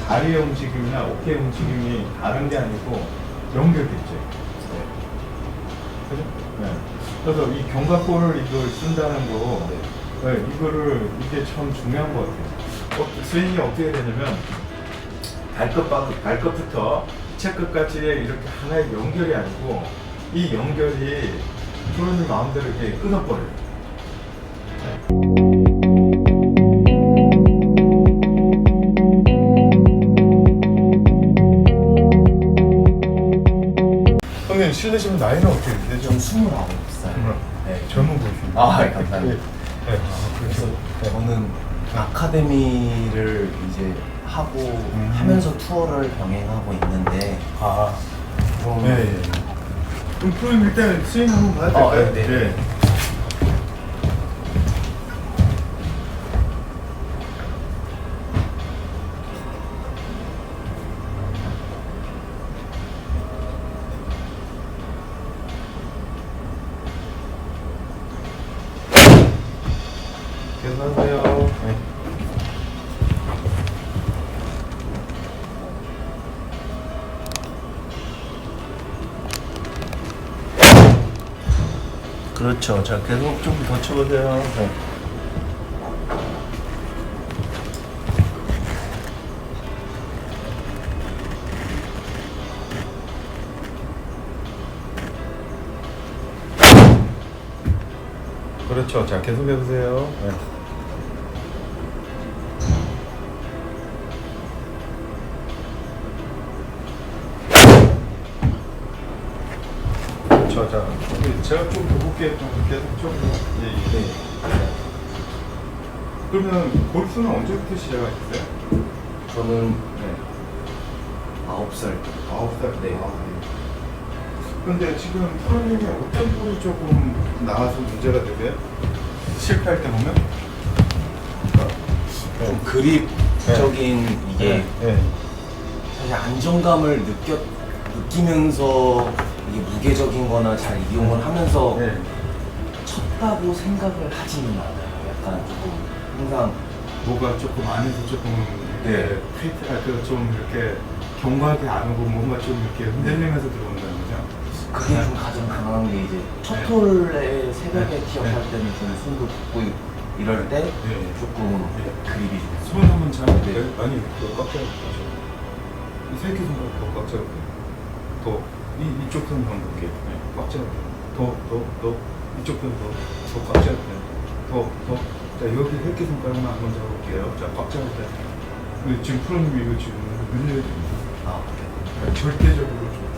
다리의 움직임이나 어깨의 움직임이 다른 게 아니고 연결됐죠. 네. 그죠? 네. 그래서 이 견갑골을 이걸 쓴다는 거, 네. 이게 참 중요한 것 같아요. 스윙이 어떻게 되냐면, 발끝부터 채끝까지 이렇게 하나의 연결이 아니고, 이 연결이 프로님 마음대로 이렇게 끊어버려요. 네. 형님 실례지만 나이는 어떻게 되죠? 좀 29살. 네, 젊은 보이십니다. 아, 네, 감사합니다. 네. 그래서 저는 아카데미를 이제 하고 하면서 투어를 병행하고 있는데 좀 네. 그럼 프로님 일단 스윙 한번 봐도 될까요? 네. 계속하세요. 네. 그렇죠. 자, 계속 좀 더 쳐보세요. 네. 그렇죠. 자, 계속 해보세요. 네. 그렇죠. 자, 제가 좀 더 볼게요. 계속 좀. 예. 그러면 골프는 언제부터 시작하셨어요? 저는 네. 9살. 9살. 네. 근데 지금 프로님이 어떤 볼이 조금 나와서 문제가 되세요? 실패할 때 보면? 좀 그립적인 이게 네. 사실 안정감을 느끼면서 이게 무게적인 거나 잘 이용을 하면서 네. 쳤다고 생각을 하지는 않아요. 약간 조금 항상 뭐가 조금 안에서 조금 네. 좀 이렇게 경과하게 안 오고 뭔가 좀 이렇게 흔들리면서 들어온다는 거죠? 그게 좀 가장 강한 게 이제 첫 홀에 새벽에 티업할 때는 좀 숨도 붓고 이럴 때 네. 조금 네. 그립이 좀 손 한번 잡을게요. 네. 아니, 꽉 잡을게요. 이 새끼손가락 더 꽉 잡을게요. 더, 이쪽 손 한번 볼게요. 네. 꽉 잡을게요. 더, 이쪽 손 더 꽉 잡을게요. 더. 자, 여기 새끼손가락만 한번 잡을게요. 자, 꽉 잡을게요. 지금 프로님이 이거 지금 늘려야 됩니다. 아, 네. 절대적으로 좀.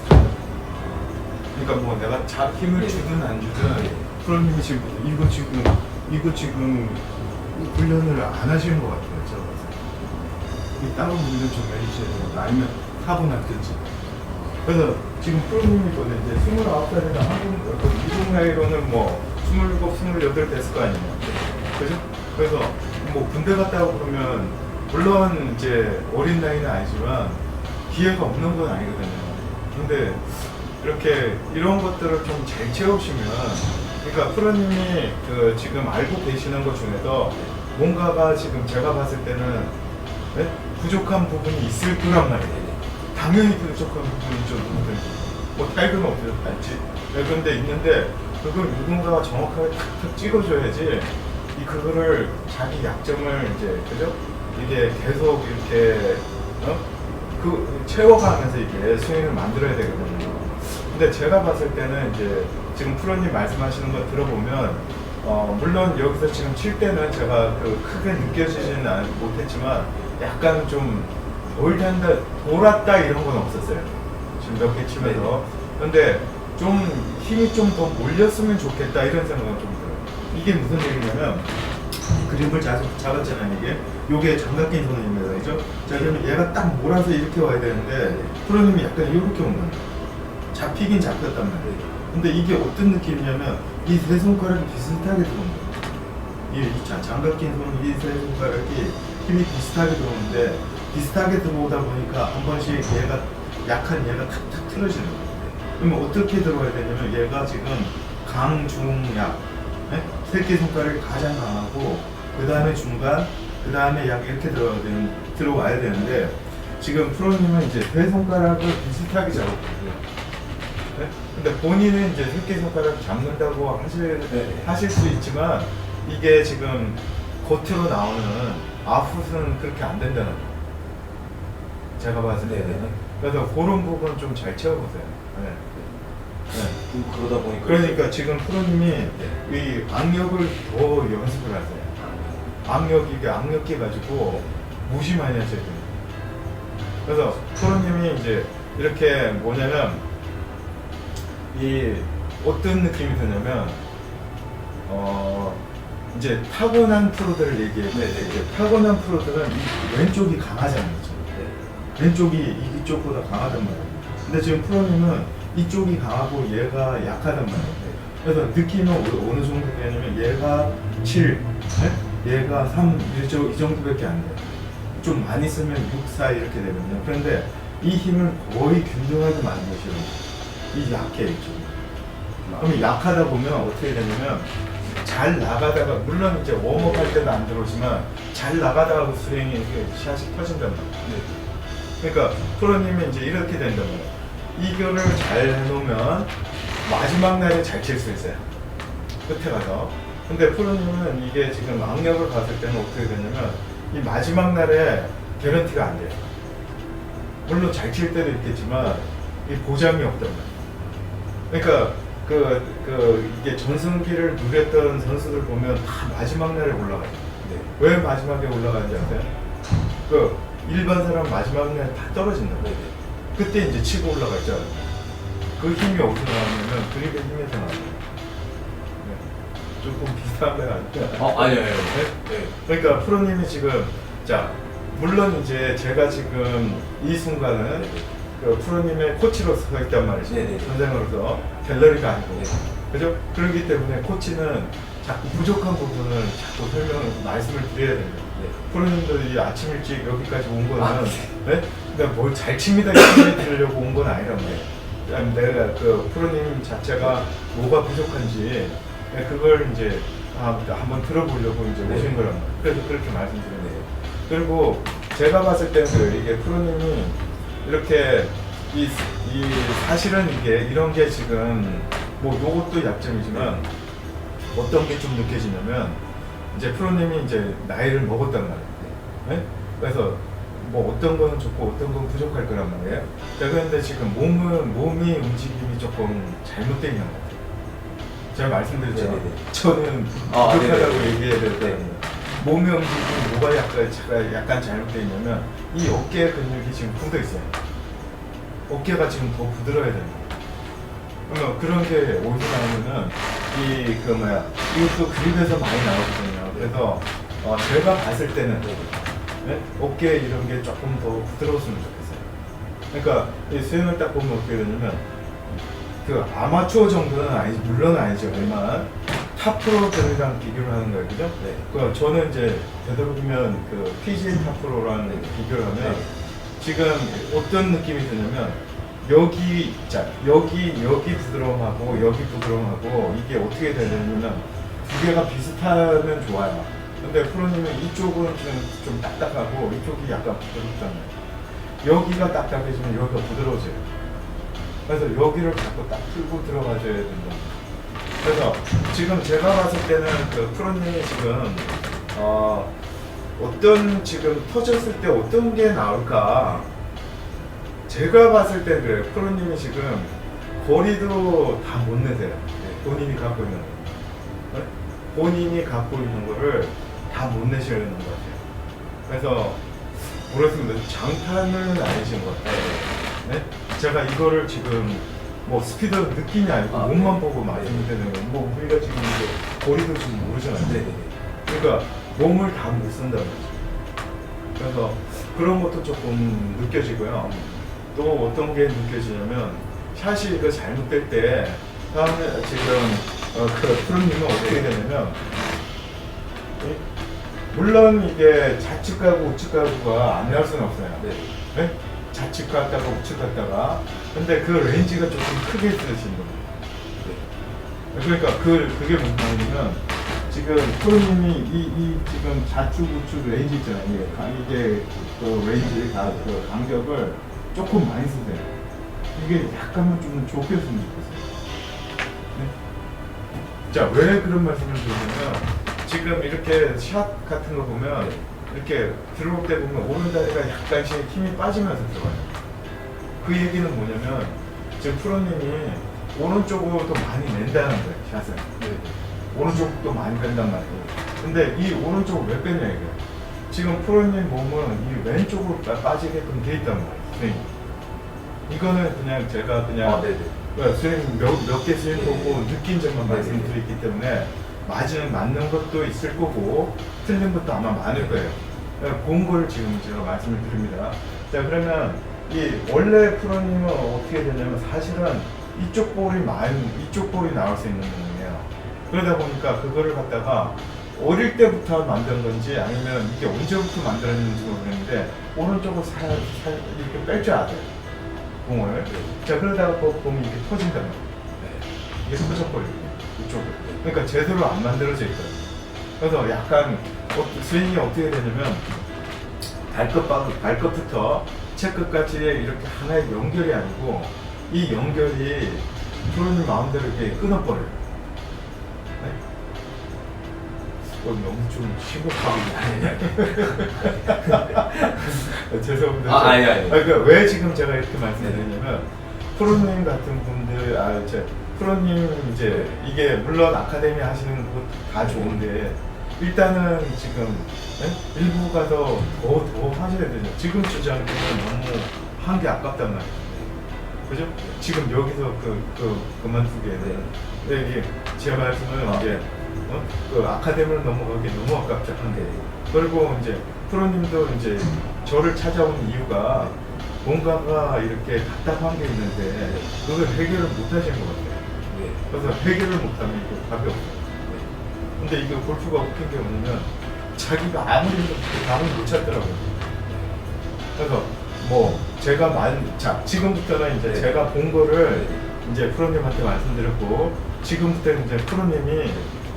그러니까 뭐 내가 힘을 주든 안 주든 프로님이 지금 이거 지금 훈련을 안 하시는 것 같아요. 제가 봤을 때. 이 다른 분들 좀 해주셔야 돼요. 아니면 타고났든지. 그래서 지금 프로님이 보내 이제 29살이나 미국 나이로는 뭐 27, 28 됐을 거 아니에요. 그죠? 그래서 뭐 군대 갔다고 그러면 물론 이제 어린 나이는 아니지만 기회가 없는 건 아니거든요. 근데 이렇게 이런 것들을 좀 잘 채우시면, 그러니까 프로님이 지금 알고 계시는 것 중에서 뭔가가 지금 제가 봤을 때는 네? 부족한 부분이 있을 거란 말이에요. 당연히 부족한 부분이 좀 있는데 뭐 타이거는 없어도 알지. 그런데 있는데 그걸 누군가가 정확하게 탁탁 찍어줘야지 그거를 자기 약점을 이제 그죠? 이게 계속 이렇게 채워가면서 이게 스윙을 만들어야 되거든요. 근데 제가 봤을 때는 이제 지금 프로님 말씀하시는 거 들어보면 물론 여기서 지금 칠 때는 제가 크게 느껴지지는 못했지만 약간 좀 돌았다 이런 건 없었어요. 지금 몇 개 치면서. 근데 좀 힘이 좀 더 몰렸으면 좋겠다 이런 생각은 좀 들어요. 이게 무슨 얘기냐면 그림을 잡았잖아요. 요게 장갑 낀 손입니다. 그죠? 자, 그러면 얘가 딱 몰아서 이렇게 와야 되는데 프로님이 약간 이렇게 온 거예요. 잡히긴 잡혔단 말이에요. 근데 이게 어떤 느낌이냐면 이 세 손가락이 비슷하게 들어온 거예요. 이 장갑 낀 손 이 세 손가락이 힘이 비슷하게 들어오는데 비슷하게 들어오다 보니까 한 번씩 약한 얘가 탁탁 틀어지는 거예요. 그러면 어떻게 들어와야 되냐면 얘가 지금 강, 중, 약 새끼손가락이 가장 강하고 그 다음에 중간, 그 다음에 약 이렇게 들어와야 되는데 지금 프로님은 이제 세 손가락을 비슷하게 잡았거든요. 네? 근데 본인은 이제 새끼손가락 잡는다고 하실 수 있지만 이게 지금 겉으로 나오는 아웃풋은 그렇게 안 된다는 거예요. 제가 봤을 때는. 그래서 그런 부분 좀 잘 채워보세요. 네. 네. 그러다 보니까 그러니까 지금 프로님이 이 악력을 더 연습을 하세요. 이게 악력해 가지고 무시 많이 하셔야 돼요. 그래서 프로님이 이제 이렇게 뭐냐면 이 어떤 느낌이 드냐면 이제 타고난 프로들을 얘기해요. 타고난 프로들은 이 왼쪽이 강하잖아요. 왼쪽이 이쪽보다 강하단 말이에요. 근데 지금 프로님은 이쪽이 강하고 얘가 약하단 말이에요. 그래서 느낌은 어느 정도 되냐면 얘가 7, 얘가 3, 이 정도밖에 안 돼요. 좀 많이 쓰면 6, 4 이렇게 되거든요. 그런데 이 힘을 거의 균등하게 만드셔야 돼요. 이 약해, 이쪽. 그러면 약하다 보면 어떻게 되냐면 잘 나가다가, 물론 이제 웜업 할 때는 안 들어오지만 잘 나가다가 스윙이 이렇게 샷이 터진단 말이에요. 그러니까 프로님이 이제 이렇게 된단 말이에요. 이거를 잘 해놓으면 마지막 날에 잘 칠 수 있어요. 끝에 가서. 근데 프로님은 이게 지금 악력을 봤을 때는 어떻게 되냐면 이 마지막 날에 개런티가 안 돼요. 물론 잘 칠 때도 있겠지만 이 보장이 없단 말이에요. 그러니까 이게 전승기를 누렸던 선수들 보면 다 마지막 날에 올라가요. 왜 마지막에 올라가는지 아세요? 일반 사람 마지막 날 다 떨어진다고. 그때 이제 치고 올라갔죠. 그 힘이 어디서 나오냐면 그립의 힘에서 나와요. 조금 비슷한 거 아니에요? 아니에요. 그러니까 프로님이 지금, 자, 물론 이제 제가 지금 이 순간은 그 프로님의 코치로서 서 있단 말이죠. 선생으로서 갤러리가 아니고. 그죠? 그렇기 때문에 코치는 자꾸 부족한 부분을 자꾸 말씀을 드려야 됩니다. 프로님도 이 아침 일찍 여기까지 온 거는, 네? 근데 뭘 잘 칩니다 이렇게 들으려고 온 건 아니란 말이에요. 내가 그 프로님 자체가 뭐가 부족한지 그걸 이제 한번 들어보려고 이제 오신 거란 말이에요. 그래서 그렇게 말씀드렸네요. 그리고 제가 봤을 때는 이게 프로님이 이렇게 이 사실은 이게 이런 게 지금 뭐 요것도 약점이지만 어떤 게 좀 느껴지냐면 이제 프로님이 이제 나이를 먹었단 말이에요. 네? 그래서 뭐 어떤 거는 좋고 어떤 건 부족할 거란 말이에요. 그런데 지금 몸이 움직임이 조금 잘못된 것 같아요. 제가 말씀드렸죠. 저는 부족하다고 얘기해야 될 때 몸의 움직임이 뭐가 약간 잘못되어 있냐면 이 어깨 근육이 지금 굳어 있어요. 어깨가 지금 더 부드러워야 됩니다. 그러면 그런 게 어디서 나오면은 이것도 그립에서 많이 나오거든요. 그래서 제가 봤을 때는 어깨 이런 게 조금 더 부드러웠으면 좋겠어요. 그러니까 이 스윙을 딱 보면 어떻게 되냐면 그 아마추어 정도는 아니지, 물론 아니죠. 얼마 탑 프로들이랑 비교를 하는 거예요, 그죠? 그 저는 이제 되도록이면 그 PGA 탑 프로랑 비교를 하면 지금 어떤 느낌이 드냐면 여기 부드러움하고 여기 부드러움하고 이게 어떻게 되냐면 두 개가 비슷하면 좋아요. 근데 프로님은 이쪽은 좀 딱딱하고 이쪽이 약간 부드럽잖아요. 여기가 딱딱해지면 여기가 부드러워져요. 그래서 여기를 자꾸 딱 풀고 들어가줘야 된다. 그래서 지금 제가 봤을 때는 그 프로님이 지금 어떤 지금 터졌을 때 어떤 게 나올까? 제가 봤을 때 그래요. 프로님이 지금 거리도 다 못 내세요. 본인이 갖고 있는 거. 네? 본인이 갖고 있는 거를 다 못 내셔야 되는 것 같아요. 그래서 모르겠습니다. 장탄은 아니신 것 같아요. 네? 제가 이거를 지금 뭐 스피드 느낌이 아니고 몸만 보고 말씀드리는 거예요. 뭐 우리가 지금 이제 거리도 지금 모르잖아요. 그러니까 몸을 다 못 쓴다는 거죠. 그래서 그런 것도 조금 느껴지고요. 또 어떤 게 느껴지냐면 샷이 이거 잘못될 때 다음에 지금 그 프로님은 어떻게 되냐면 물론 이게 좌측 가고 우측 가고가 안 나올 수는 없어요. 네? 좌측 갔다가 우측 갔다가 근데 그 레인지가 조금 크게 쓰시는 겁니다. 그러니까 그게 무슨 말이냐면 지금 프로님이 이 지금 좌측 우측 레인지 있잖아요. 이게 그 레인지 그 간격을 조금 많이 쓰세요. 이게 약간만 좀 좁혔으면 좋겠어요. 네? 자, 왜 그런 말씀을 드리냐면 지금 이렇게 샷 같은 거 보면 이렇게 들어올 때 보면 오른다리가 약간씩 힘이 빠지면서 들어가요. 그 얘기는 뭐냐면 지금 프로님이 오른쪽으로 더 많이 낸다는 거예요, 샷을. 오른쪽도 많이 뺀단 말이에요. 근데 이 오른쪽을 왜 빼냐 이거예요. 지금 프로님 몸은 이 왼쪽으로 빠지게끔 돼 있단 말이에요, 스윙. 이거는 그냥 제가 그냥 스윙 몇 개 스윙 보고 느낀 점만 말씀드렸기 때문에 맞는 것도 있을 거고 틀린 것도 아마 많을 거예요. 본 걸 지금 제가 말씀을 드립니다. 자, 그러면 이 원래 프로님은 어떻게 되냐면 사실은 이쪽 볼이 나올 수 있는 놈이에요. 그러다 보니까 그거를 갖다가 어릴 때부터 만든 건지 아니면 이게 언제부터 만들었는지 모르겠는데 오른쪽을 살짝 이렇게 뺄 줄 알아요, 공을. 자, 그러다가 보면 이게 터진단 말이에요. 이게 터져버려요, 이쪽을. 그러니까 제대로 안 만들어져 있거든요. 그래서 약간 스윙이 어떻게 되냐면 발끝부터 채끝까지 이렇게 하나의 연결이 아니고 이 연결이 프로님 마음대로 이렇게 끊어버려요. 네? 너무 좀 심각하게 죄송합니다. 아니. 그러니까 왜 지금 제가 이렇게 말씀드리냐면 프로님 같은 분들, 프로님 이제 이게 물론 아카데미 하시는 것도 다 좋은데 일단은 지금 일부 가서 더 하셔야 되죠. 지금 주지 않고는 너무 한 게 아깝단 말이에요. 그죠? 지금 여기서 그만두기에는 이게 제 말씀은 이제 그 아카데미를 넘어가기 너무 아깝죠, 한 게. 그리고 이제 프로님도 이제 저를 찾아온 이유가 뭔가가 이렇게 답답한 게 있는데 그걸 해결을 못 하신 것 같아요. 그래서 해결을 못하면 이게 답이 없어요. 근데 이게 골프가 웃긴 게 뭐냐면 자기가 아무리 답을 못 찾더라고요. 그래서 뭐 제가 지금부터는 이제 제가 본 거를 이제 프로님한테 말씀드렸고 지금부터는 이제 프로님이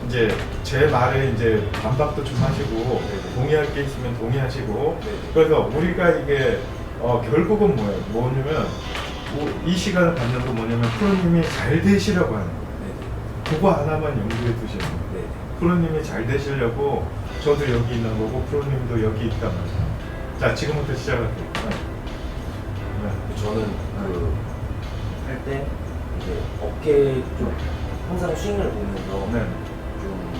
이제 제 말에 이제 반박도 좀 하시고 동의할 게 있으면 동의하시고 그래서 우리가 이게 결국은 뭐냐면 이 시간을 갖는 거 뭐냐면 프로님이 잘 되시려고 하는 거예요. 그거 하나만 염두에 두시는 거예요. 프로님이 잘 되시려고 저도 여기 있는 거고 프로님도 여기 있단 말이에요. 자, 지금부터 시작할게요. 저는 할 때 이제 어깨 쪽 항상 스윙을 보면서 좀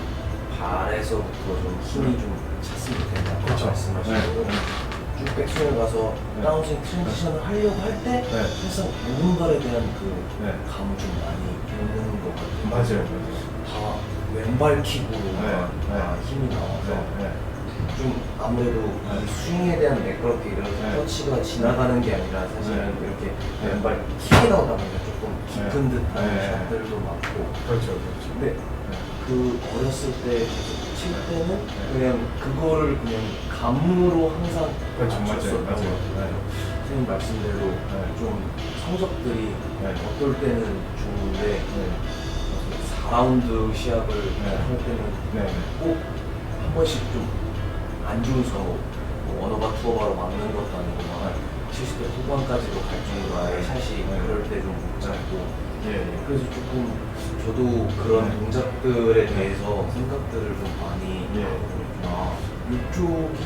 발에서부터 좀 힘이 좀 찼으면 좋겠다. 그렇죠. 말씀하시고 쭉 백스윙을 가서 다운스윙 트랜지션을 하려고 할 때 항상 오른발에 대한 감을 좀 많이 보는 것 같아요. 맞아요. 다 왼발 킥으로 힘이 나와서 좀 아무래도 이 스윙에 대한 매끄럽게 이렇게 터치가 지나가는 게 아니라 사실은 이렇게 왼발 킥이 나오다 보니까 조금 깊은 듯한 샷들도 많고 그렇죠. 근데 그 어렸을 때 계속 칠 때는 그냥 그거를 그냥 감으로 항상 맞췄었던 것 같아요. 선생님 말씀대로 좀 성적들이 어떨 때는 좋은데 4라운드 시합을 할 때는 꼭 한 번씩 좀 안 좋은 서로 원오바 투오바로 막는 것도 아니고 막 70대 후반까지도 갈 정도로 아예 샷이 그럴 때 좀 못 잡고 그래서 조금 저도 그런 동작들에 대해서 생각들을 좀 많이 하고 이쪽이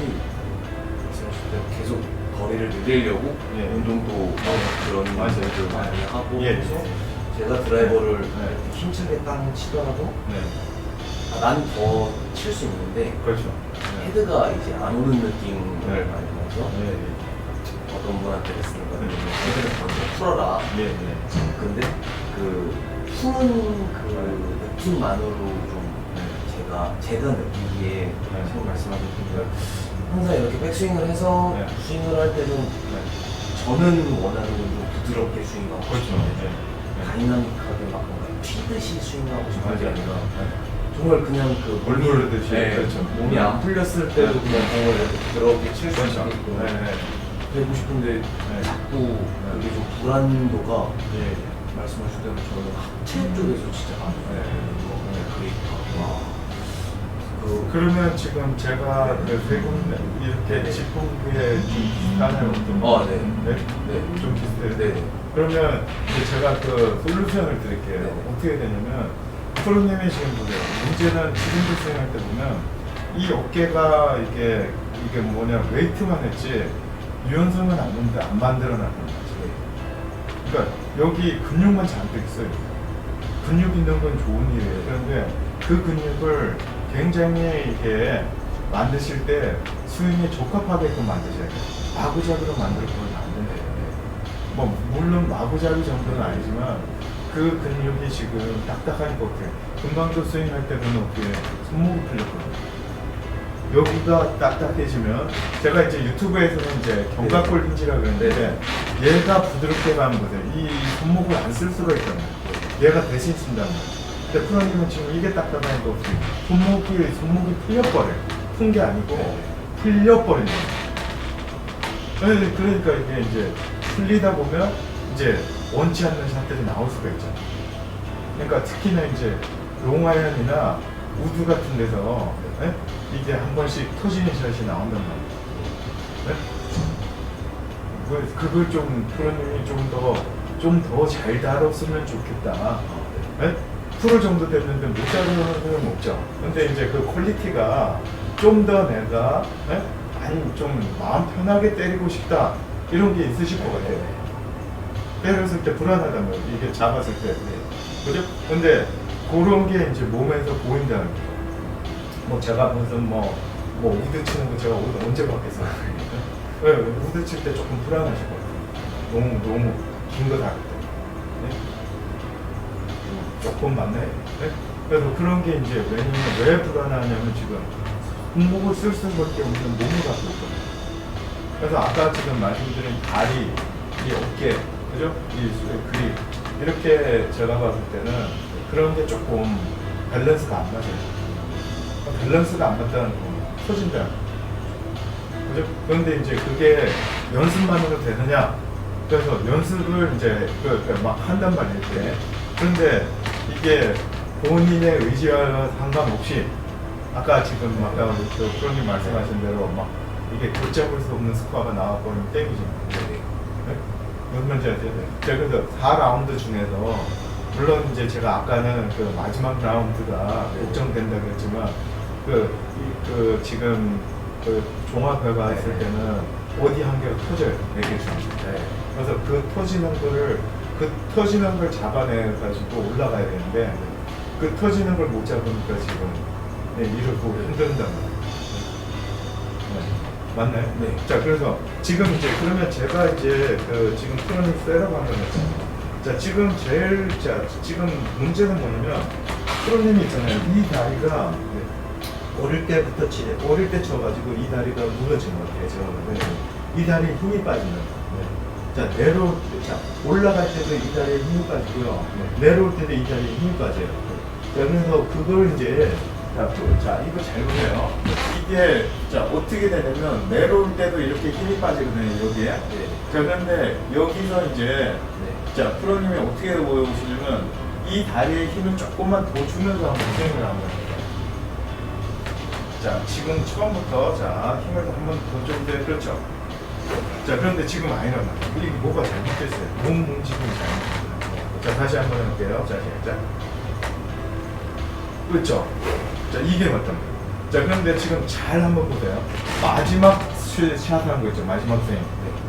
말씀하실 때 계속 거리를 늘리려고 운동도 그런 것들을 많이 하고 그래서 제가 드라이버를 힘차게 땅 치더라도 난 더 칠 수 있는데 헤드가 이제 안 오는 느낌을 많이 받아서 어떤 분한테 레슨을 받으면 헤드를 먼저 풀어라. 근데 그 푸는 그 느낌만으로 좀 제가 느끼기에 지금 말씀하신 대로 항상 이렇게 백스윙을 해서 스윙을 할 때는 저는 원하는 건 좀 부드럽게 스윙하고 싶은데 다이나믹하게 막 뭔가 튀듯이 스윙하고 싶은 게 아니라 정말 그냥 그 물 누르듯이 몸이 안 풀렸을 때도 그냥 공을 이렇게 부드럽게 칠 수 있게끔 되고 싶은데 자꾸 그게 좀 불안도가 말씀하신 대로 저는 하체 쪽에서 진짜 많이 그립하고 그러면 지금 제가 그 세 분 이렇게 짚은 게 좀 비슷하나요? 네. 네. 좀 비슷해요? 네. 그러면 이제 제가 그 솔루션을 드릴게요. 네. 어떻게 되냐면 프로님이 지금 보세요. 문제는 지금도 수행할 때 보면 이 어깨가 이게 뭐냐 웨이트만 했지 유연성은 안 만들어놨는 거지. 그러니까 여기 근육만 잔뜩 있어요. 근육 있는 건 좋은 일이에요. 그런데 그 근육을 굉장히 이게 만드실 때 스윙에 적합하게끔 만드셔야 돼요. 마구잡이로 만들어보면 안 된대요. 뭐 물론 마구잡이 정도는 아니지만 그 근육이 지금 딱딱하니까 어떻게 금방도 스윙할 때 보면 어떻게 손목이 풀렸거든요. 여기가 딱딱해지면 제가 이제 유튜브에서는 이제 견갑골 힌지라 그러는데 얘가 부드럽게 가는 거세요. 이 손목을 안 쓸 수가 있잖아요. 얘가 대신 쓴다는 거예요. 근데 프로님은 지금 이게 딱딱하니까 어떻게 손목이 풀려버려요. 푼 게 아니고 풀려버리는 거예요. 그러니까 이게 이제 풀리다 보면 이제 원치 않는 샷들이 나올 수가 있잖아요. 그러니까 특히나 이제 롱아이언이나 우드 같은 데서 이게 한 번씩 터지는 샷이 나온단 말이에요. 그걸 좀 프로님이 좀 더 잘 다뤘으면 좋겠다. 프로 정도 됐는데 못 다루는 사람 없죠. 근데 이제 그 퀄리티가 좀 더 내가 아니 좀 마음 편하게 때리고 싶다 이런 게 있으실 것 같아요. 때렸을 때 불안하단 말이에요. 이게 잡았을 때. 그죠? 근데 그런 게 이제 몸에서 보인다는 거죠. 뭐 제가 무슨 뭐 우드 치는 거 제가 언제 봤겠어요? 우드 칠 때 조금 불안하실 것 같아요. 너무 긴 거 다룰 때. 조금 맞나요? 그래서 그런 게 이제 왜 불안하냐면 지금 손목을 쓸 수밖에 없는 몸을 갖고 있거든요. 그래서 아까 지금 말씀드린 다리, 이 어깨, 그죠? 이 그립 이렇게 제가 봤을 때는 그런 게 조금 밸런스가 안 맞아요. 밸런스가 안 맞다는 거 터진다. 그죠? 그런데 이제 그게 연습만으로 되느냐? 그래서 연습을 이제 막 한단 말이에요. 이렇게. 그런데 이게 본인의 의지와 상관없이 아까 그 프로님 말씀하신 대로 막 이게 걷잡을 수 없는 스코어가 나와버리면 땡이죠. 무슨 말인지 아세요? 제가 그래서 4라운드 중에서 물론 이제 제가 아까는 그 마지막 라운드가 걱정된다 그랬지만 지금 그 종합 결과 했을 때는 어디 한 개가 터져요. 4개 중에. 그래서 그 터지는 걸 잡아내 가지고 올라가야 되는데 그 터지는 걸 못 잡으니까 지금 이러고 흔든단 말이에요. 맞나요? 네. 자, 그래서 지금 이제 그러면 제가 이제 지금 프로님 셋업 한번 했잖아요. 자, 지금 지금 문제는 뭐냐면 프로님이 있잖아요. 이 다리가 어릴 때 쳐가지고 이 다리가 무너진 것 같아요. 제가 보는데 이 다리에 힘이 빠진다. 자, 올라갈 때도 이 다리에 힘이 빠지고요. 내려올 때도 이 다리에 힘이 빠져요. 자, 그래서 그걸 이제 자, 이거 잘 보세요. 이게 어떻게 되냐면 내려올 때도 이렇게 힘이 빠지거든요. 여기에. 자, 그런데 여기서 이제 자, 프로님이 어떻게 보여주시냐면 이 다리에 힘을 조금만 더 주면서 한번 스윙을 한번 해요. 자, 지금 처음부터 힘을 한번 더 좀 그렇죠. 자, 그런데 지금 아니란 말이에요. 이게 뭐가 잘못됐어요. 몸 움직임이 잘못됐어요. 자, 다시 한번 해볼게요. 자, 시작. 그렇죠. 자, 이게 맞단 말이에요. 자, 그런데 지금 잘 한번 보세요. 마지막 샷 하는 거 있죠. 마지막 스윙.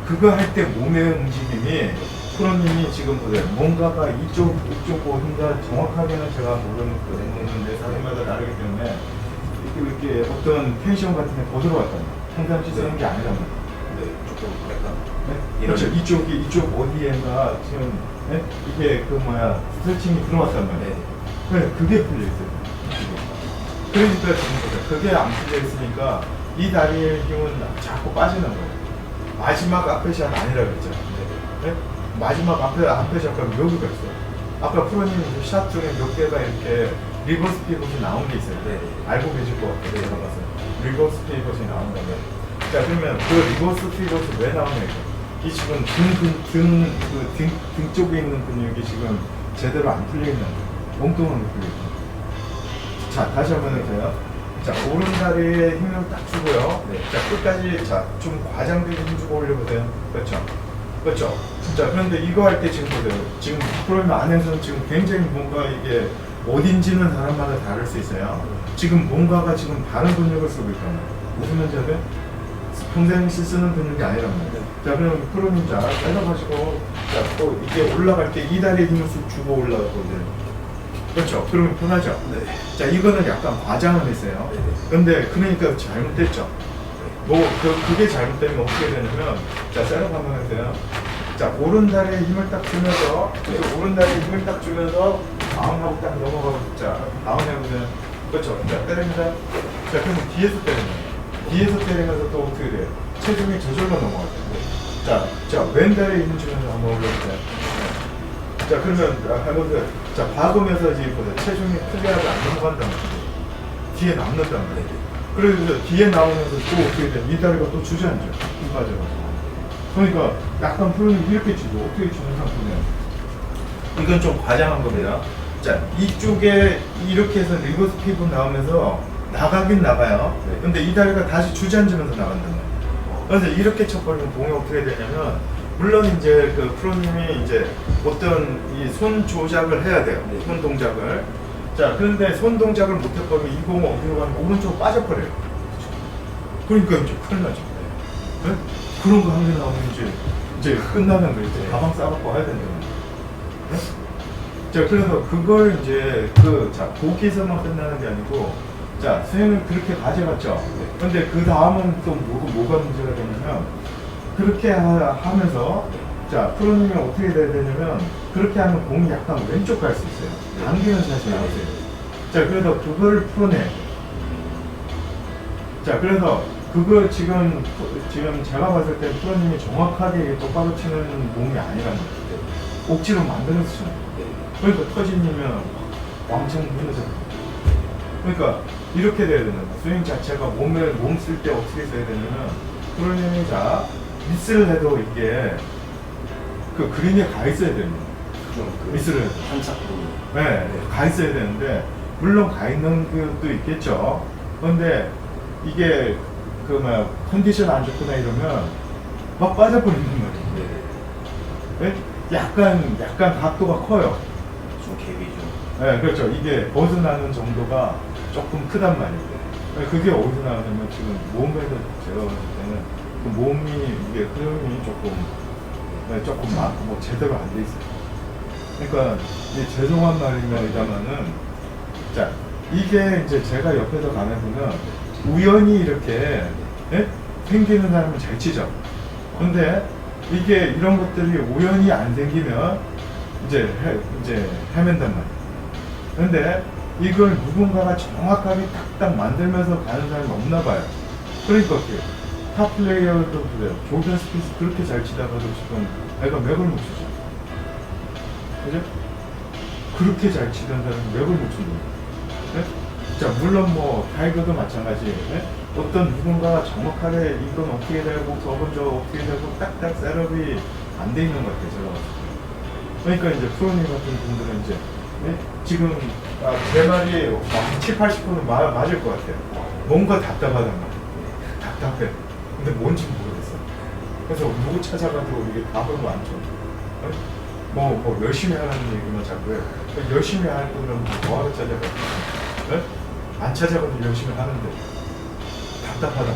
그거 할 때 몸의 움직임이 프로님이 지금 보세요. 뭔가가 이쪽 어딘가 정확하게는 제가 모르는데 사람마다 다르기 때문에 이렇게 어떤 텐션 같은 게 더 들어왔단 말이에요. 평상시 쓰는 게 아니란 말이에요. 조금 약간 그렇죠. 이쪽 어디에가 지금 이게 스트레칭이 들어왔단 말이에요. 그래, 그게 풀려 있어요. 그러니까 지금 그게 안 풀려 있으니까 이 다리의 힘은 자꾸 빠지는 거예요. 마지막 앞에 샷 아니라 그랬죠. 마지막 앞에 샷 가면 여기가 있어요. 아까 프로님 샷 중에 몇 개가 이렇게 리버스 피벗이 나온 게 있어요. 알고 계실 것 같아요. 제가 봤어요. 리버스 피벗이 나온 건데. 자, 그러면 그 리버스 피벗이 왜 나오냐 이 지금 등 쪽에 있는 근육이 지금 제대로 안 풀려 있는 거예요. 엉뚱하게 풀려 있는 거예요. 자, 다시 한번 해보세요. 자, 오른다리에 힘을 딱 주고요. 네. 자, 끝까지, 자, 좀 과장되게 힘 주고 올려보세요. 그렇죠. 그렇죠. 자, 그런데 이거 할 때 지금 보세요. 지금 프로그램 안에서는 지금 굉장히 뭔가 이게 어딘지는 사람마다 다를 수 있어요. 지금 뭔가가 지금 다른 근육을 쓰고 있단 말이에요. 무슨 말인지 알아요? 평생 쓰는 근육이 아니란 말이에요. 자, 그럼 프로님 자, 잘라가지고, 자, 또 이게 올라갈 때 이 다리에 힘을 쑥 주고 올라가거든요. 그렇죠. 그러면 편하죠. 네. 자, 이거는 약간 과장을 했어요. 네. 근데 그러니까 잘못됐죠. 그게 잘못되면 어떻게 되냐면, 자, 셋업 한번 해주세요. 자, 오른다리에 힘을 딱 주면서, 그래서 오른다리에 힘을 딱 주면서, 다운하고 딱 넘어가고, 자, 다운 해보세요. 그렇죠. 자, 때립니다. 자, 그러면 뒤에서 때리는 거예요. 뒤에서 때리면서 또 어떻게 돼요? 체중이 저절로 넘어가죠. 자, 왼다리에 힘 주면서 한번 올려보세요. 네. 자, 그러면 해보세요. 자, 박으면서 이제 보세요. 체중이 클리어하지 안 넘어간다는 거죠. 뒤에 남는다는 거예요. 그래서 뒤에 나오면서 또 어떻게 돼? 이 다리가 또 주저앉죠. 힘 빠져가지고. 그러니까 약간 프로님 이렇게 주고 어떻게 주는 상태냐. 이건 좀 과장한 겁니다. 자, 이쪽에 이렇게 해서 리버스 픽으로 나오면서 나가긴 나가요. 네. 근데 이 다리가 다시 주저앉으면서 나간단 말이에요. 그래서 이렇게 쳐버리면 공이 어떻게 되냐면, 물론 이제 그 프로님이 이제 어떤 이 손 조작을 해야 돼요. 네. 손 동작을. 자, 그런데 손 동작을 못 해버리면 이 공은 어디로 가면 오른쪽으로 빠져버려요. 그러니까 이제 큰일 나죠. 네? 그런 거 한 개 나오면 이제 끝나는 거예요. 이제 가방 싸갖고 와야 된다는 거예요. 네? 자, 그래서 그걸 이제 자, 거기서만 끝나는 게 아니고, 자, 스윙을 그렇게 가져갔죠. 근데 그 다음은 또 뭐가 문제가 되냐면, 그렇게 하면서, 자, 프로님이 어떻게 돼야 되냐면, 그렇게 하면 공이 약간 왼쪽 갈 수 있어요. 당기는 샷이 나오세요. 자, 그래서 그걸 풀어내. 자, 그래서 그걸 지금 제가 봤을 때 프로님이 정확하게 똑바로 치는 몸이 아니라는 거예요. 억지로 만들어서 치는 거예요. 그러니까 터지면 왕창 무너져. 그러니까 이렇게 돼야 되는 거예요. 스윙 자체가 몸 쓸 때 어떻게 써야 되냐면, 프로님이 자, 미스를 해도 이게 그 그린에 가 있어야 됩니다. 미스를 해도. 한착도. 네, 가 있어야 되는데, 물론 가 있는 것도 있겠죠. 그런데 이게 컨디션 안 좋거나 이러면 막 빠져버리는 거예요. 네? 약간 각도가 커요. 좀 갭이 좀. 네, 그렇죠. 이게 벗어나는 정도가 조금 크단 말이에요. 그게 어디서 나오냐면, 지금 몸에서 제가 봤을 때는 그 몸이, 이게 흐름이 조금 많고 뭐 제대로 안 돼 있어요. 그러니까 이제 죄송한 말입니다만은, 자, 이게 이제 제가 옆에서 가면서는 우연히 이렇게 생기는 사람은 잘 치죠. 근데 이게 이런 것들이 우연히 안 생기면 이제 헤맨단 말이에요. 근데 이걸 누군가가 정확하게 딱딱 만들면서 가는 사람이 없나 봐요. 그러니까 탑 플레이어도 그래요. 조던 스피스 그렇게 잘 치다가도 지금 애가 맥을 못 치죠. 그죠? 그렇게 잘 치던 사람이 맥을 못 치는 거예요. 네? 자, 물론 뭐 타이거도 마찬가지예요. 네? 어떤 누군가가 정확하게 이건 어떻게 되고 저건 저 어떻게 되고 딱딱 셋업이 안 돼 있는 것 같아요. 제가 봤을 때. 그러니까 이제 프로님 같은 분들은 이제 지금 제 말이 7, 80%는 맞을 것 같아요. 뭔가 답답하단 말이에요. 답답해. 근데 뭔지 모르겠어. 그래서 누구 찾아가도 이게 답을 안 줘. 뭐 열심히 하라는 얘기만 자꾸 해요. 열심히 할 거면 뭐하러 찾아가? 네? 안 찾아가도 열심히 하는데 답답하다.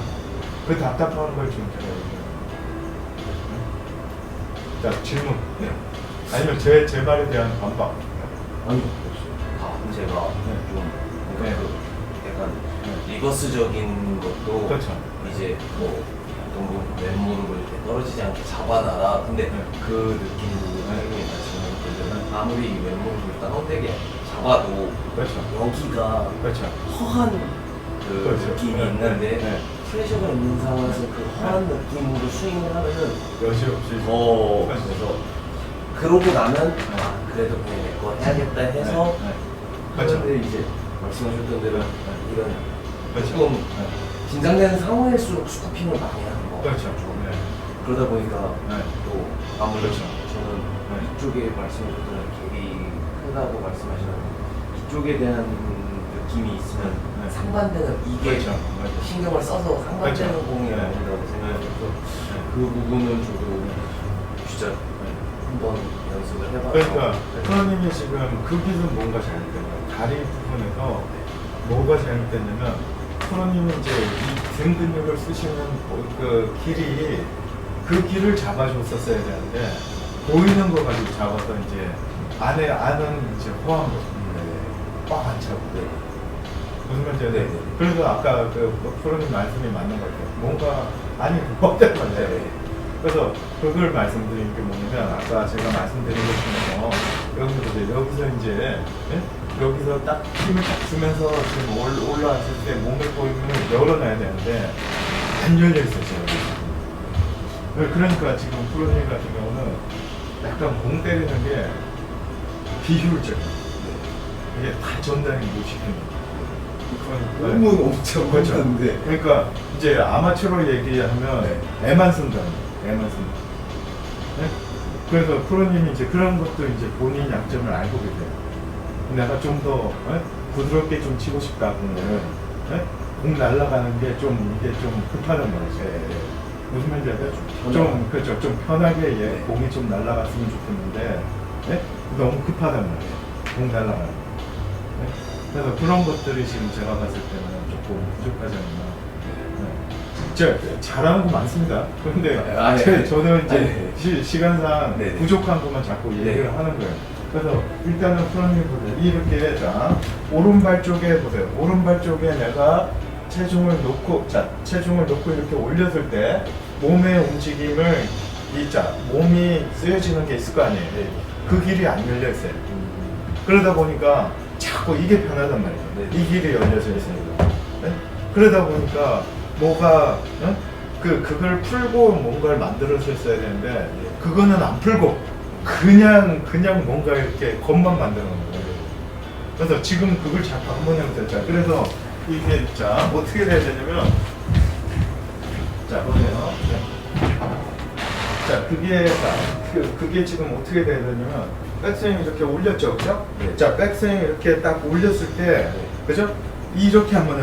그 답답한 걸 지금 제가 얘기해요. 자, 질문. 네. 아니면 제 말에 대한 반박. 아니요, 제가 좀 네. 약간 리버스적인 것도 그렇죠. 이제 뭐 왼무릎을 이렇게 떨어지지 않게 잡아놔라. 근데 그 느낌도 선생님이 말씀하셨던 대로 아무리 왼무릎을 다운되게 잡아도 그렇죠. 여기가 그렇죠. 허한 그 그렇죠. 느낌이 네. 있는데 네. 프레셔가 있는 상황에서 그 허한 느낌으로 스윙을 하면은 여지없이 그래서 그러고 나면 그래도 그냥 내 거 해야겠다 해서 그렇죠. 그런데 이제 말씀하셨던 대로 이런 그렇죠. 조금 긴장되는 상황일수록 스쿠핑을 많이 하는 거 그렇죠. 네. 그러다 보니까 네. 또 아무래도 그렇죠. 저는 이쪽에 말씀하셨던 갭이 크다고 말씀하시는 이쪽에 대한 느낌이 있으면 네. 상반되는 이게 그렇죠. 맞아요. 신경을 써서 상반되는 그렇죠. 공이 네. 나온다고 생각해서 그 부분은 저도 진짜 한번 연습을 해봐서 그러니까 네. 프로님이 지금 거기서 뭔가 잘못된 거예요. 다리 부분에서 뭐가 잘못됐냐면 프로님이 이제 이 등 근육을 쓰시는 그 길이 그 길을 잡아줬었어야 되는데 보이는 거 가지고 잡아서 이제 안은 이제 호환 거 꽉 안 차고 무슨 말인지 네. 그래서 아까 그 프로님 말씀이 맞는 것 같아요. 뭔가 아니 없단 말이에요. 네. 그래서 그걸 말씀드린 게 뭐냐면 아까 제가 말씀드린 것 중에서 여기서 이제 예? 여기서 딱 힘을 딱 주면서 지금 올라왔을 때 몸의 보임을 열어놔야 되는데 안 열려 있었어요. 그러니까 지금 프로님 같은 경우는 약간 공 때리는 게 비효율적이에요. 이게 다 전달이 못 시키는 거예요. 너무 엄청 그렇죠. 많은데 그러니까 이제 아마추어로 얘기하면 애만 쓴다는 거예요. 애만 쓴다. 네? 그래서 프로님이 이제 그런 것도 이제 본인 약점을 알고 계세요. 내가 좀 더 부드럽게 좀 치고 싶다 공을 공 날아가는 게 좀 이게 좀 급하단 말이죠. 무슨 말인지 알죠? 좀 그렇죠. 좀 편하게 공이 좀 날아갔으면 좋겠는데 너무 급하단 말이에요. 공 날아가는 거. 그래서 그런 것들이 지금 제가 봤을 때는 조금 부족하지 않나. 진짜 잘하는 거 많습니다. 그런데 저는 이제 시간상 부족한 것만 자꾸 얘기를 하는 거예요. 그래서 일단은 프로님 보세요. 이렇게 자 오른발 쪽에 보세요. 오른발 쪽에 내가 체중을 놓고 이렇게 올렸을 때 몸의 움직임을 몸이 쓰여지는 게 있을 거 아니에요. 그 길이 안 열려 있어요. 그러다 보니까 자꾸 이게 편하단 말이에요. 이 길이 열려져 있으니까. 그러다 보니까 뭐가 그걸 풀고 뭔가를 만들어줬어야 되는데 그거는 안 풀고 그냥 뭔가 이렇게 겉만 만드는 거예요. 그래서 지금 그걸 자꾸 한번 해보세요. 자, 그래서 이게 자 어떻게 돼야 되냐면 자 보세요. 자 그게 지금 어떻게 돼야 되냐면 백스윙 이렇게 올렸죠, 그죠? 자 백스윙 이렇게 딱 올렸을 때 그죠? 이렇게 한번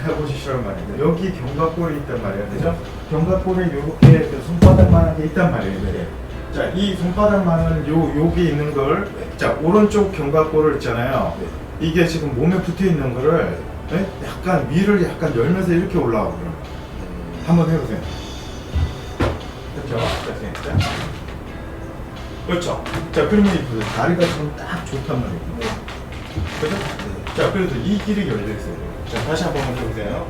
해보시란 말이에요. 여기 견갑골이 있단 말이에요, 그죠? 견갑골에 이렇게 손바닥만한 게 있단 말이에요. 자, 이 손바닥만한 여기 있는 걸, 자 오른쪽 견갑골을 있잖아요. 이게 지금 몸에 붙어 있는 거를 약간 위를 약간 열면서 이렇게 올라오고요. 한번 해보세요. 그렇죠? 그렇죠. 자, 그러면 다리가 지금 딱 좋단 말이에요. 그죠? 자, 그래서 이 길이 열려 있어요. 자, 다시 한번 해보세요.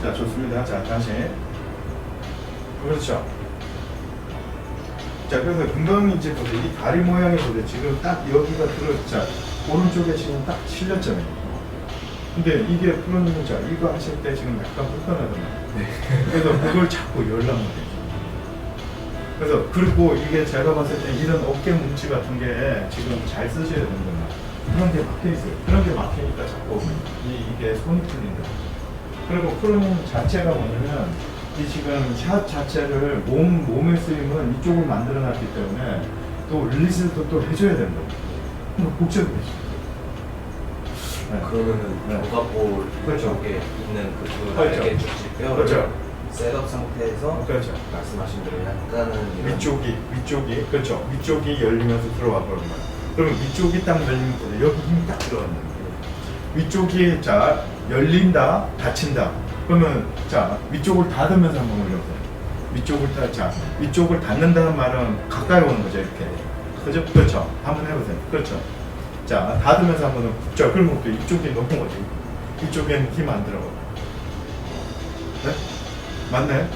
자, 좋습니다. 자, 다시. 그렇죠. 자, 그래서 금방 이제 보세요. 이 다리 모양이 보세요. 지금 딱 여기가 자, 오른쪽에 지금 딱 실렸잖아요. 근데 이게 프로님은 자, 이거 하실 때 지금 약간 불편하잖아요. 그래서 그걸 자꾸 열란 말이에요. 그래서 그리고 이게 제가 봤을 때 이런 어깨 뭉치 같은 게 지금 잘 쓰셔야 된다. 그런 게 막혀 있어요. 그런 게 막히니까 자꾸 이게 손이 풀린다. 그리고 프로님 자체가 뭐냐면 이 지금 샷 자체를 몸의 스윙은 이쪽을 만들어놨기 때문에 또 릴리스도 또 해줘야 된다고. 복잡해지죠. 그러면은 견갑골 그렇죠. 쪽에 있는 그 그렇죠. 날개 축지뼈 그렇죠. 셋업 상태에서 그렇죠. 말씀하신 대로 약간은 이런 위쪽이 그렇죠. 위쪽이 열리면서 들어와 버린 거예요. 그러면 위쪽이 딱 열리면 여기 힘이 딱 들어간다. 위쪽이 자 열린다, 닫힌다. 그러면 자 위쪽을 닫으면서 한번 올려보세요. 위쪽을 닫는다는 말은 가까이 오는 거죠, 이렇게. 그죠? 그렇죠. 한번 해보세요. 그렇죠. 자 닫으면서 한번 자 그러면 또 이쪽이 넘어가죠. 이쪽에는 힘 안 들어가. 네? 맞나요?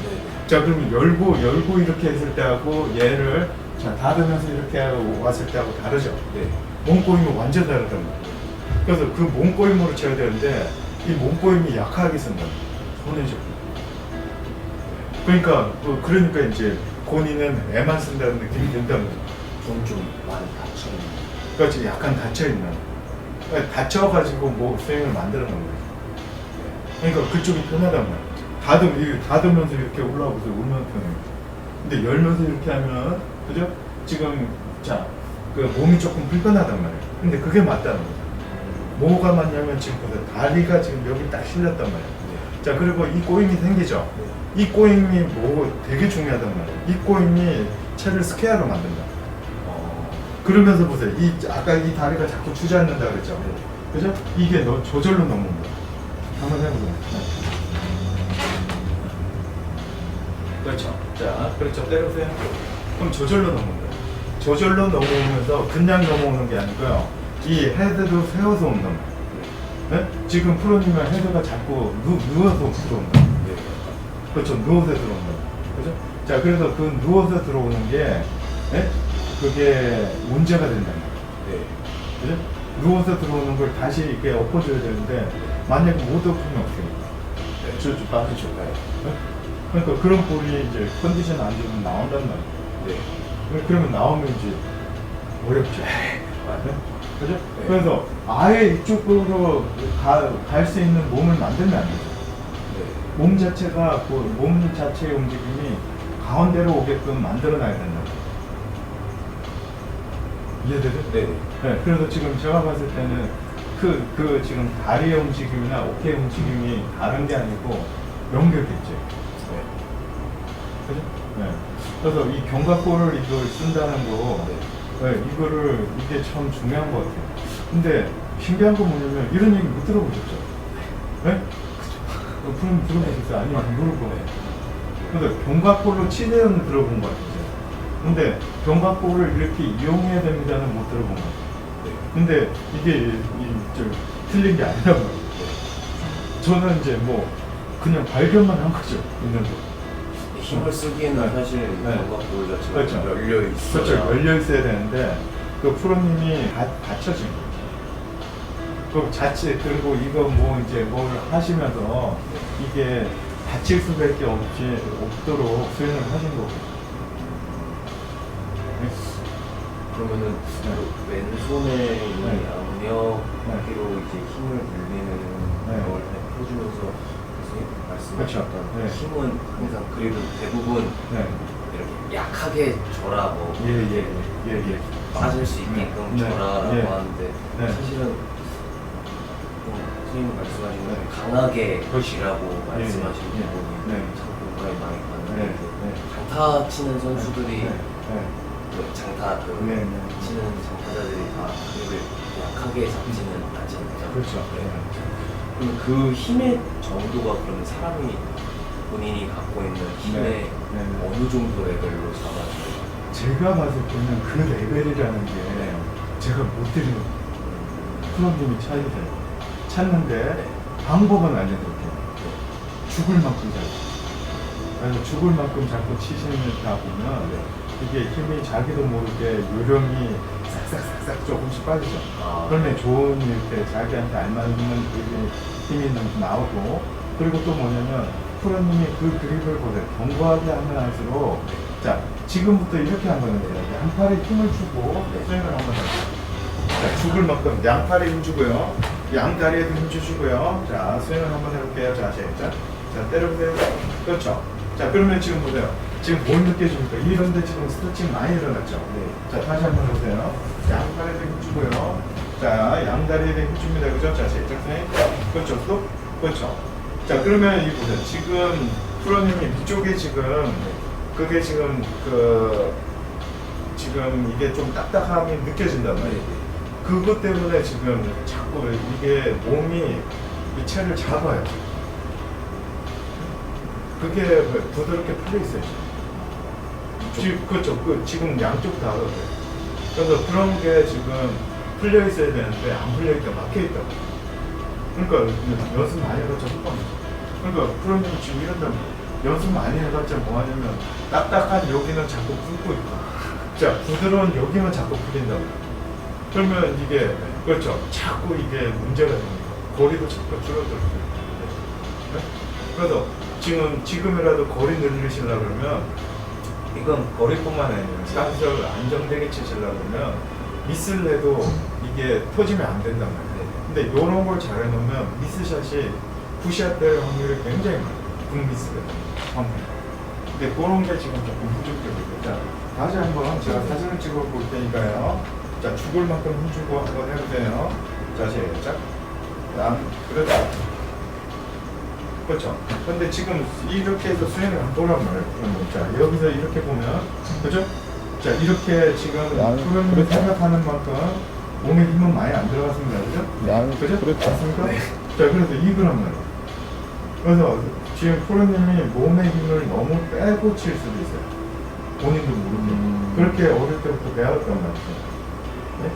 자 그럼 열고 이렇게 했을 때하고 얘를 자 닫으면서 이렇게 왔을 때하고 다르죠. 몸꼬임이 완전 다르단 말이에요. 그래서 그 몸꼬임으로 쳐야 되는데 이 몸꼬임이 약하게 쓴다. 손에 좀. 그러니까 이제 본인은 애만 쓴다는 느낌이 든다는 거죠. 좀 많이 다쳐있는. 그렇지, 약간 닫혀있는. 닫혀가지고 뭐 스윙을 만들어 놓은 거죠. 그러니까 그쪽이 편하단 말이에요. 닫으면서 이렇게 올라오고서 얼마나 편해요. 근데 열면서 이렇게 하면, 그죠? 지금, 자, 그 몸이 조금 불편하단 말이에요. 근데 그게 맞다는 거죠. 뭐가 맞냐면 지금 보세요. 다리가 지금 여기 딱 실렸단 말이에요. 네. 자, 그리고 이 꼬임이 생기죠. 이 꼬임이 뭐 되게 중요하단 말이에요. 이 꼬임이 채를 스퀘어로 만든다. 그러면서 보세요. 이 아까 이 다리가 자꾸 주저앉는다 그랬죠. 그죠? 이게 저절로 넘어온다. 한번 해보세요. 그렇죠. 자, 그렇죠. 때려보세요. 그럼 저절로 넘어온다. 저절로 넘어오면서 그냥 넘어오는 게 아니고요. 이 헤드도 세워서 온단 말이에요. 네? 지금 프로님은 헤드가 자꾸 누워서 들어온다. 네. 그렇죠. 누워서 들어온다. 그죠? 자, 그래서 그 누워서 들어오는 게, 네? 그게 문제가 된단 말이에요. 네. 그죠? 누워서 들어오는 걸 다시 이렇게 엎어줘야 되는데, 만약에 못 엎으면 어떻게 해요? 네. 저 빠지죠. 네? 그러니까 그런 볼이 이제 컨디션 안 좋으면 나온단 말이에요. 네. 그러면 나오면 이제 어렵죠. 맞아요. 그죠? 네. 그래서 아예 이쪽으로 갈 수 있는 몸을 만들면 안 되죠. 네. 몸 자체가, 그 몸 자체의 움직임이 가운데로 오게끔 만들어놔야 된다. 이해되죠? 네. 네. 그래서 지금 제가 봤을 때는 그 지금 다리의 움직임이나 어깨의 움직임이 다른 게 아니고 연결됐죠. 네. 그죠? 네. 그래서 이 견갑골을 이걸 쓴다는 거, 네, 이게 참 중요한 것 같아요. 근데 신기한 건 뭐냐면 이런 얘기 못 들어보셨죠? 네? 그죠? 그럼 들어보셨어요? 아니면 모르고. 그래서 견갑골로 치는 들어본 것 같아요. 근데 견갑골을 이렇게 이용해야 됩니다는 못 들어본 것 같아요. 네. 근데 이게 좀 틀린 게 아니란 말이에요. 저는 이제 뭐 그냥 발견만 한 거죠. 있는데. 힘을 쓰기에는 사실 네. 견갑골 자체가 그렇죠. 열려 있어야. 그렇죠. 열려 있어야 되는데 그 프로님이 받쳐진 거예요. 그 자체 그리고 이거 뭐 이제 뭘 하시면서 이게 다칠 수밖에 없도록 수행을 하신 거고. 그러면은 네. 그 왼손에 있는 네. 양옆으로 이제 힘을 늘리는 네. 걸 해주면서 선생님 말씀하셨던 그렇죠. 네. 힘은 항상 그래도 대부분 네. 이렇게 약하게 줘라 뭐 예. 빠질 수 있게끔 네. 줘라라고 예. 하는데 네. 사실은 선생님 말씀하신 대로 강하게 쥐라고 예. 말씀하신 예. 부분이 네. 참 공감이 많이 가는데 네. 네. 장타 치는 선수들이 네. 네. 그 장타 네. 치는 장타자들이 다 그립을 약하게 잡지는 않지 않나요? 그렇죠. 네. 그럼 그 힘의 정도가 그러면 사람이 본인이 갖고 있는 힘의 네. 어느 정도 레벨로 잡아줘요? 제가 봤을 때는 그 레벨이라는 게 제가 못 드리는 프로님이 찾는데 방법은 알려드릴게요. 죽을 만큼 잡고. 그래서 죽을 만큼 잡고 치시다 보면 이게 힘이 자기도 모르게 요령이 싹싹싹싹 조금씩 빠지죠. 그러면 좋은 이렇게 자기한테 알맞는 힘이 나오고, 그리고 또 뭐냐면 프로님이 그 그립을 보세요. 견고하게 하면 할수록, 자, 지금부터 이렇게 한번 해요. 한 팔에 힘을 주고 스윙을 한번 해요. 자, 죽을 만큼 양팔에 힘 주고요. 양다리에도 힘 주시고요. 자, 스윙을 한번 해볼게요. 자, 자, 때려보세요. 그렇죠. 자, 그러면 지금 보세요. 지금 뭘 느껴집니까? 이런데 지금 스트레칭 많이 일어났죠? 네. 자, 다시 한번 해보세요. 양팔에도 힘 주고요. 자, 양다리에도 힘 줍니다. 그죠? 자, 스윙. 그렇죠. 또? 그렇죠. 자, 그러면 이 보세요. 지금 프로님이 이쪽에 지금 그게 지금 지금 이게 좀 딱딱함이 느껴진단 말이에요. 그것 때문에 지금 자꾸 이게 몸이 이 채를 잡아요. 그게 부드럽게 풀려 있어요. 그렇죠. 지금 양쪽 다 그래요. 그래서 그런 게 지금 풀려 있어야 되는데 안 풀려 있다 막혀 있다고. 그러니까 연습 많이 해봤자 헛번이죠. 그러니까 프로님이 지금 이런다면 연습 많이 해봤자 뭐 하냐면 딱딱한 여기는 자꾸 풀고 있고, 자, 부드러운 여기는 자꾸 풀린다고. 그러면 이게, 그렇죠. 자꾸 이게 문제가 됩니다. 거리도 자꾸 줄어들어요. 네? 그래서 지금이라도 거리 늘리시려고 그러면, 이건 거리뿐만 아니라 샷을 안정되게 치시려고 그러면 미스를 해도 이게 터지면 안 된단 말이에요. 근데 이런 걸 잘 해놓으면 미스샷이 굿샷 될 확률이 굉장히 많아요. 굿미스가 확률. 근데 그런 게 지금 조금 부족해요. 자, 다시 한번 제가 사진을 찍어 볼 테니까요. 자, 죽을 만큼 힘주고 한번 해보세요. 자세 짝. 그렇죠. 그렇죠. 근데 지금 이렇게 해서 수행을 안 보란 말이에요. 그러면 자, 여기서 이렇게 보면, 그죠? 자, 이렇게 지금 프로님이 생각하는 만큼 몸에 힘은 많이 안 들어갔습니다. 그죠? 그죠? 그렇죠. 맞습니까? 자, 그래서 이거란 말이에요. 그래서 지금 프로님이 몸의 힘을 너무 빼고 칠 수도 있어요. 본인도 모르게. 그렇게 어릴 때부터 배웠단 말이죠. 네?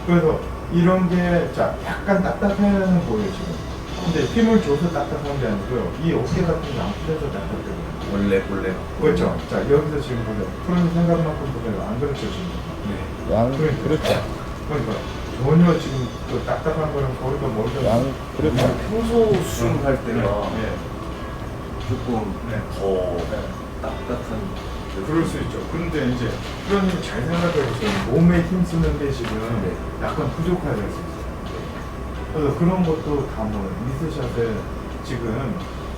그래서 이런 게, 자, 약간 딱딱해는 보여요, 지금. 근데 힘을 줘서 딱딱한 게 아니고요. 이 어깨 같은 게 안 풀려서 딱딱해요. 원래 그렇죠. 자, 여기서 지금 보세요. 프로님 생각만큼 보세요. 안 그렇죠, 지금. 네. 그렇죠. 그러니까 전혀 지금 그 딱딱한 거랑 거리가 멀다. 그렇죠. 평소 수영할 때가 네. 조금 네. 더 네. 딱딱한 그럴 수 있죠. 그런데 이제 프로님 잘 생각해 보세요. 몸에 힘 쓰는 게 지금 네. 약간 부족하게 할 수 있어요. 그래서 그런 것도 다 뭐 미스샷에 지금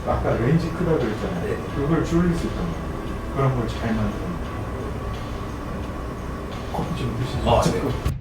아까 레인지 크다 그랬잖아요. 네. 그걸 줄일 수 있단 말이에요. 그런 걸 잘 만드는 거예요. 커피 좀 드시죠. 아, 네.